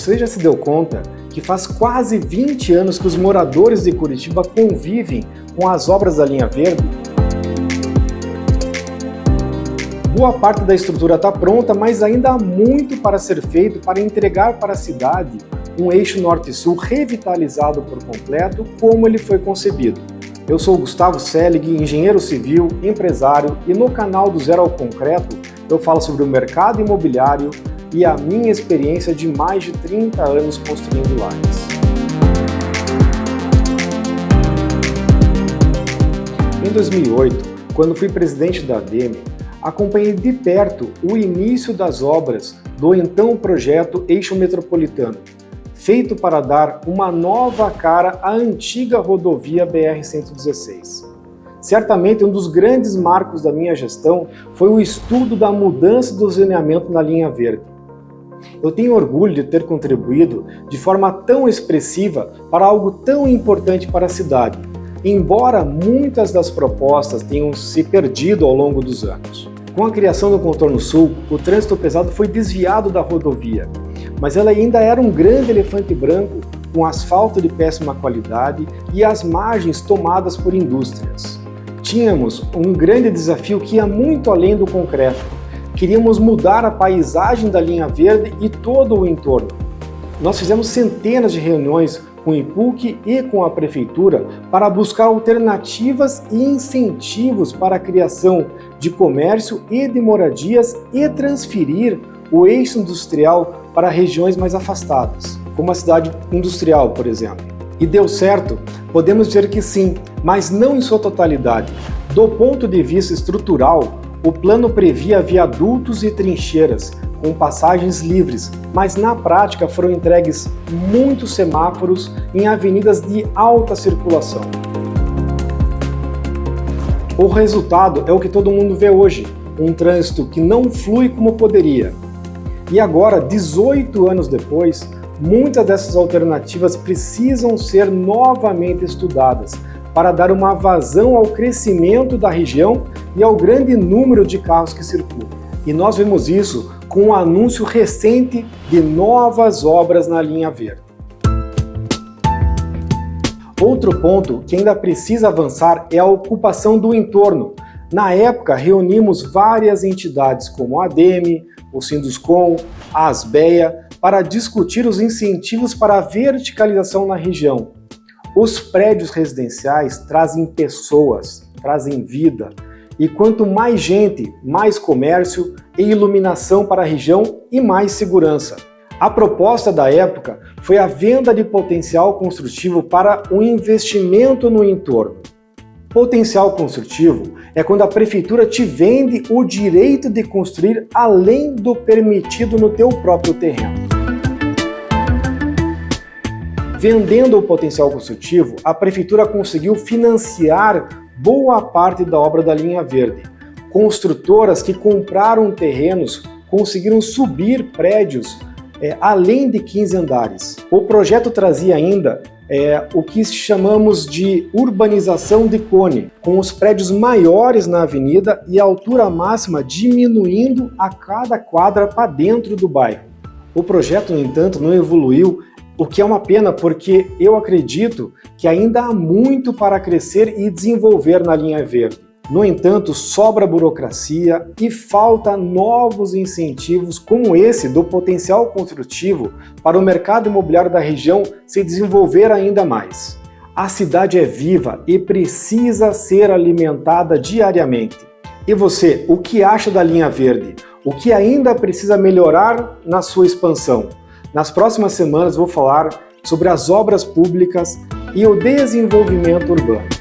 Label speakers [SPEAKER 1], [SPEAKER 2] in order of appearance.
[SPEAKER 1] Você já se deu conta que faz quase 20 anos que os moradores de Curitiba convivem com as obras da linha verde? Boa parte da estrutura está pronta, mas ainda há muito para ser feito para entregar para a cidade um eixo norte-sul revitalizado por completo, como ele foi concebido. Eu sou Gustavo Selig, engenheiro civil, empresário, e no canal do Zero ao Concreto eu falo sobre o mercado imobiliário e a minha experiência de mais de 30 anos construindo lares. Em 2008, quando fui presidente da ADEME, acompanhei de perto o início das obras do então projeto Eixo Metropolitano, feito para dar uma nova cara à antiga rodovia BR-116. Certamente um dos grandes marcos da minha gestão foi o estudo da mudança do zoneamento na linha verde. Eu tenho orgulho de ter contribuído de forma tão expressiva para algo tão importante para a cidade, embora muitas das propostas tenham se perdido ao longo dos anos. Com a criação do Contorno Sul, o trânsito pesado foi desviado da rodovia, mas ela ainda era um grande elefante branco com asfalto de péssima qualidade e as margens tomadas por indústrias. Tínhamos um grande desafio que ia muito além do concreto. Queríamos mudar a paisagem da linha verde e todo o entorno. Nós fizemos centenas de reuniões com o IPUC e com a Prefeitura para buscar alternativas e incentivos para a criação de comércio e de moradias e transferir o eixo industrial para regiões mais afastadas, como a cidade industrial, por exemplo. E deu certo? Podemos dizer que sim, mas não em sua totalidade. Do ponto de vista estrutural, o plano previa viadutos e trincheiras, com passagens livres, mas na prática foram entregues muitos semáforos em avenidas de alta circulação. O resultado é o que todo mundo vê hoje, um trânsito que não flui como poderia. E agora, 18 anos depois, muitas dessas alternativas precisam ser novamente estudadas para dar uma vazão ao crescimento da região e ao grande número de carros que circulam. E nós vemos isso com o anúncio recente de novas obras na linha verde. Outro ponto que ainda precisa avançar é a ocupação do entorno. Na época, reunimos várias entidades como a ADEME, o Sinduscom, a Asbeia, para discutir os incentivos para a verticalização na região. Os prédios residenciais trazem pessoas, trazem vida, e quanto mais gente, mais comércio e iluminação para a região e mais segurança. A proposta da época foi a venda de potencial construtivo para um investimento no entorno. Potencial construtivo é quando a prefeitura te vende o direito de construir além do permitido no teu próprio terreno. Vendendo o potencial construtivo, a prefeitura conseguiu financiar boa parte da obra da linha verde. Construtoras que compraram terrenos conseguiram subir prédios além de 15 andares. O projeto trazia ainda o que chamamos de urbanização de cone, com os prédios maiores na avenida e a altura máxima diminuindo a cada quadra para dentro do bairro. O projeto, no entanto, não evoluiu, o que é uma pena porque eu acredito que ainda há muito para crescer e desenvolver na linha verde. No entanto, sobra burocracia e falta novos incentivos como esse do potencial construtivo para o mercado imobiliário da região se desenvolver ainda mais. A cidade é viva e precisa ser alimentada diariamente. E você, o que acha da linha verde? O que ainda precisa melhorar na sua expansão? Nas próximas semanas vou falar sobre as obras públicas e o desenvolvimento urbano.